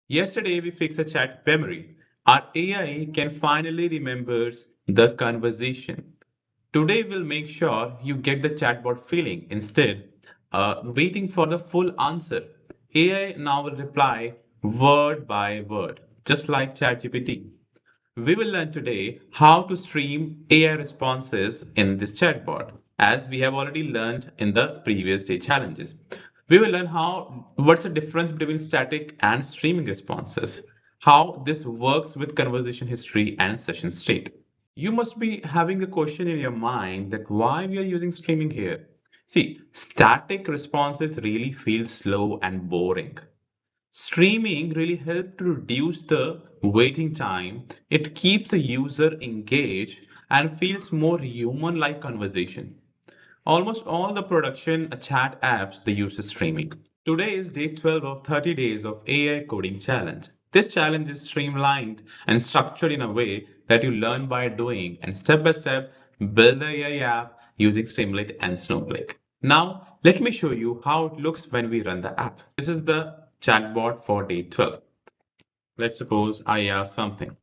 Yesterday, we fixed the chat memory. Our AI can finally remember the conversation. Today, we'll make sure you get the chatbot feeling instead waiting for the full answer. AI now will reply word by word, just like ChatGPT. We will learn today how to stream AI responses in this chatbot, as we have already learned in the previous day challenges. We will learn what's the difference between static and streaming responses, how this works with conversation history and session state. You must be having a question in your mind that why we are using streaming here. See, static responses really feel slow and boring. Streaming really helps to reduce the waiting time. It keeps the user engaged and feels more human-like conversation. Almost all the production chat apps they use streaming. Today is day 12 of 30 days of AI coding challenge. This challenge is streamlined and structured in a way that you learn by doing and step by step build the AI app using Streamlit and Snowflake. Now, let me show you how it looks when we run the app. This is the chatbot for day 12. Let's suppose I ask something.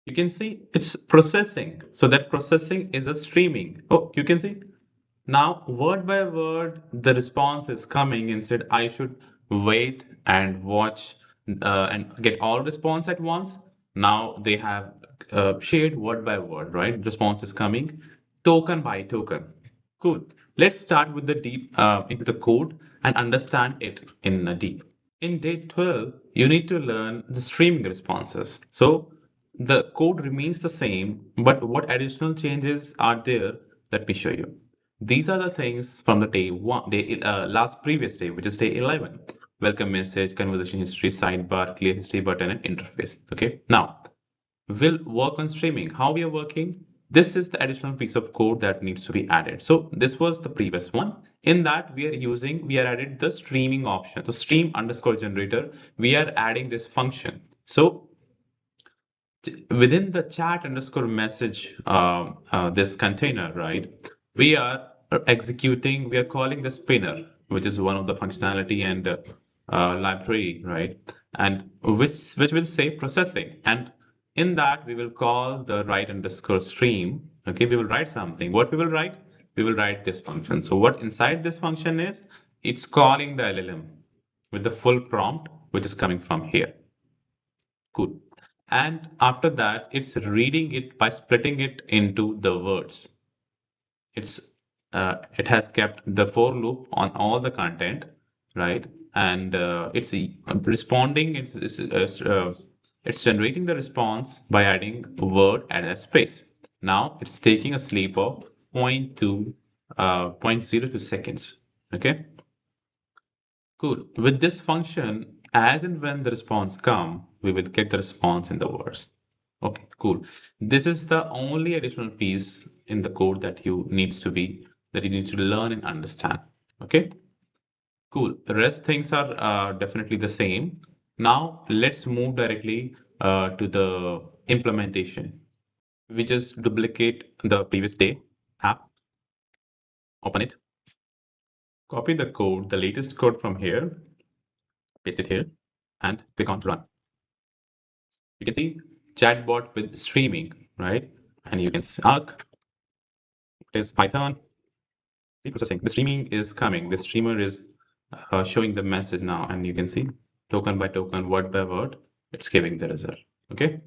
You can see it's processing. So that processing is a streaming. Oh, you can see now word by word the response is coming. Instead, I should wait and watch and get all response at once. Now they have shared word by word, right? Response is coming token by token. Cool. Let's start with the deep into the code and understand it in deep. In day 12, you need to learn the streaming responses. So the code remains the same, but what additional changes are there? Let me show you. These are the things from the last previous day, which is day 11. Welcome message, conversation history, sidebar, clear history button, and interface. Okay. Now, we'll work on streaming. How we are working? This is the additional piece of code that needs to be added. So this was the previous one. In that we are added the streaming option. So stream underscore generator, we are adding this function. So within the chat underscore message, this container, right? We are we are calling the spinner, which is one of the functionality and library, right? And which will say processing. And in that, we will call the write underscore stream. Okay, we will write something. What we will write? We will write this function. So what inside this function is? It's calling the LLM with the full prompt, which is coming from here. Cool. And after that, it's reading it by splitting it into the words. It's it has kept the for loop on all the content, right? And it's responding. It's generating the response by adding a word and a space. Now it's taking a sleep of point 0.02 seconds. Okay. Cool. With this function, as and when the response come, we will get the response in the words. Okay, cool. This is the only additional piece in the code that you need to learn and understand. Okay, cool. The rest things are definitely the same. Now let's move directly to the implementation. We just duplicate the previous day app, open it, copy the code, the latest code from here, paste it here, and click on run. You can see chatbot with streaming, right? And you can ask, it is Python, the processing. The streaming is coming. The streamer is showing the message now, and you can see token by token, word by word, it's giving the result. Okay.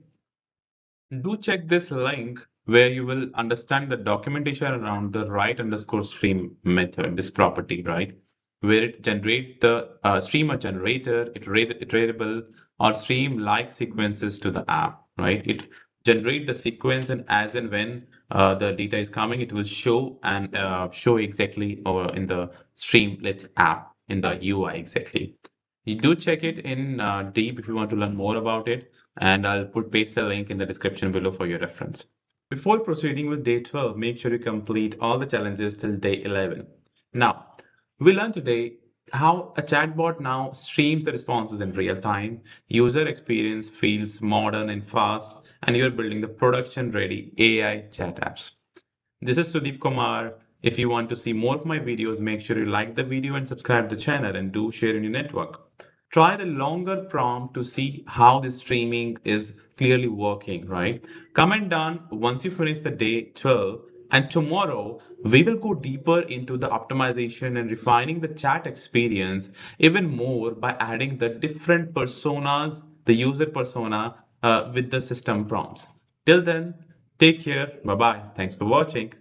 Do check this link where you will understand the documentation around the write underscore stream method, this property, right? Where it generates the streamer generator, iterable or stream like sequences to the app, right? It generate the sequence, and as and when the data is coming, it will show and show exactly over in the Streamlit app in the UI exactly. You do check it in deep if you want to learn more about it, and I'll paste the link in the description below for your reference. Before proceeding with day 12, make sure you complete all the challenges till day 11. Now, we learned today how a chatbot now streams the responses in real time. User experience feels modern and fast, and you're building the production ready AI chat apps. This is Sudeep Kumar. If you want to see more of my videos, make sure you like the video and subscribe to the channel and do share in your network. Try the longer prompt to see how the streaming is clearly working, right? Comment down once you finish the day 12, and tomorrow we will go deeper into the optimization and refining the chat experience even more by adding the different personas, the user persona with the system prompts. Till then, take care. Bye bye. Thanks for watching.